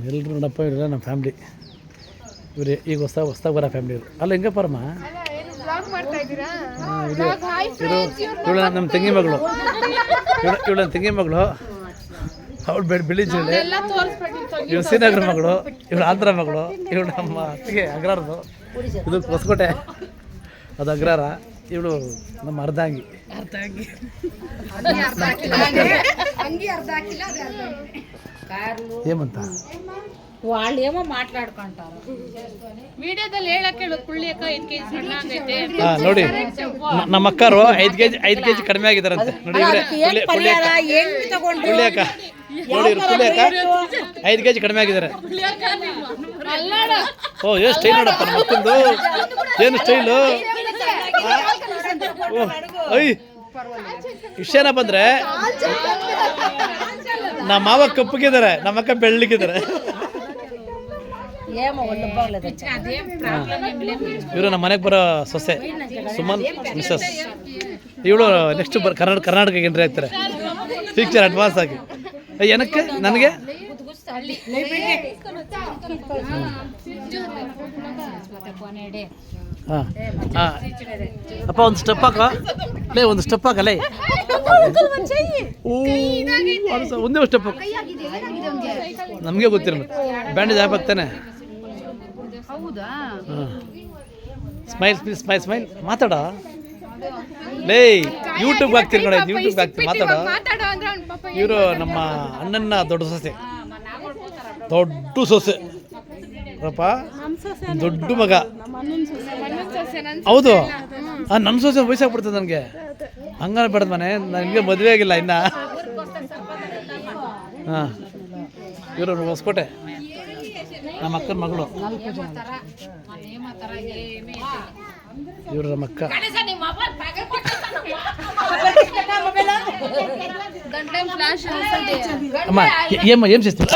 ಎಲ್ಲರೂ ನೋಡಪ್ಪ ಇವರೆಲ್ಲ ನಮ್ಮ ಫ್ಯಾಮ್ಲಿ. ಇವ್ರು ಈಗ ಹೊಸ್ದಾಗಿ ಬರೋ ಫ್ಯಾಮ್ಲಿ ಇವರು. ಅಲ್ಲ ಹೆಂಗಪ್ಪರಮ್ಮ ಇವಳು ನಮ್ಮ ತಂಗಿ ಮಗಳು, ಇವಳು ನನ್ನ ತಂಗಿ ಮಗಳು. ಅವಳು ಬಿಳಿ ಜಿಲ್ಲೆ, ಇವಳು ಶ್ರೀನಗರ ಮಗಳು, ಇವಳು ಆಂಧ್ರ ಮಗಳು, ಇವಳು ನಮ್ಮ ಅತ್ತಿಗೆ ಅಗ್ರಾರದು. ಇದು ಹೊಸಕೋಟೆ, ಅದು ಅಗ್ರಾರ. ಇವಳು ನಮ್ಮ ಅರ್ಧಾಂಗಿ. ఏమంత వాళ్ళు ఏమో మాట్లాడుకుంటారు వీడియోದಲ್ಲಿ ಹೇಳಕ್ಕೆ ಹೇಳು ಕುಳ್ಳಿಯಕ್ಕ 5 kg ಸಣ್ಣ ಆಗೈತೆ. ನೋಡಿ ನಮ್ಮ ಅಕ್ಕರು 5 kg ಕಡಿಮೆ ಆಗಿದಾರಂತೆ. ನೋಡಿ ಕುಳ್ಳಿಯಕ್ಕ ನೋಡಿ ಕುಳ್ಳಿಯಕ್ಕ 5 kg ಕಡಿಮೆ ಆಗಿದ್ದಾರೆ. ಓ ಏನು ಸ್ಟೈಲ್ ನೋಡಪ್ಪ ನಮ್ಮ ಅಕ್ಕಂದು, ಏನು ಸ್ಟೈಲು. ಅಯ್ಯ ವಿಷಯ ಏನಪ್ಪ ಅಂದರೆ ನಮ್ಮ ಮಾವ ಕಪ್ಪಗಿದ್ದಾರೆ, ನಮ್ಮ ಅಕ್ಕ ಬೆಳ್ಳಗಿದ್ದಾರೆ. ಇವರು ನಮ್ಮ ಮನೆಗೆ ಬರೋ ಸೊಸೆ ಸುಮನ್ ಮಿಸಸ್. ಇವಳು ನೆಕ್ಸ್ಟ್ ಕರ್ನಾಟಕಕ್ಕೆ ಎಂಟ್ರಿ ಆಗ್ತಾರೆ ಫ್ಯೂಚರ್ ಅಡ್ವಾನ್ಸ್ ಆಗಿ. ಏನಕ್ಕೆ ನನಗೆ ಹಾಂ ಹಾಂ ಅಪ್ಪ ಒಂದು ಸ್ಟೆಪ್ ಹಾಕೋ ಲೇ, ಒಂದು ಸ್ಟೆಪ್ ಹಾಕಲೇ. ಒಂದೇ ಸ್ಟೆಪ್ ಹಾಕು, ನಮಗೆ ಗೊತ್ತಿರಲ್ಲ. ಬ್ಯಾಂಡೇಜ್ ಹಾಕ್ತಾನೆ. Smile please, smile smile. ಮಾತಾಡ ಲೇ, ಯೂಟ್ಯೂಬ್ ಹಾಕ್ತೀರಿ ನೋಡಿ, ಯೂಟ್ಯೂಬ್ ಹಾಕ್ತೀರಿ. ಮಾತಾಡ. ಇವರು ನಮ್ಮ ಅಣ್ಣನ ದೊಡ್ಡ ಸೊಸೆ, ದೊಡ್ಡ ಸೊಸೆ ಅಪ್ಪ, ದೊಡ್ಡ ಮಗ. ಹೌದು, ನನ್ನ ಸೊಸೆ ವಯಸ್ಸಾಗ್ಬಿಡ್ತದೆ ನನಗೆ. ಹಂಗಾರೆ ಬೇಡದ ಮನೆ, ನನಗೆ ಮದುವೆ ಆಗಿಲ್ಲ ಇನ್ನ. ಹಾಂ, ಇವರು ಹೊಸಕೋಟೆ ನಮ್ಮ ಅಕ್ಕನ ಮಗಳು. ಇವರು ನಮ್ಮ ಅಕ್ಕ. ಅಮ್ಮ ಏಮ್ చేస్తున్నా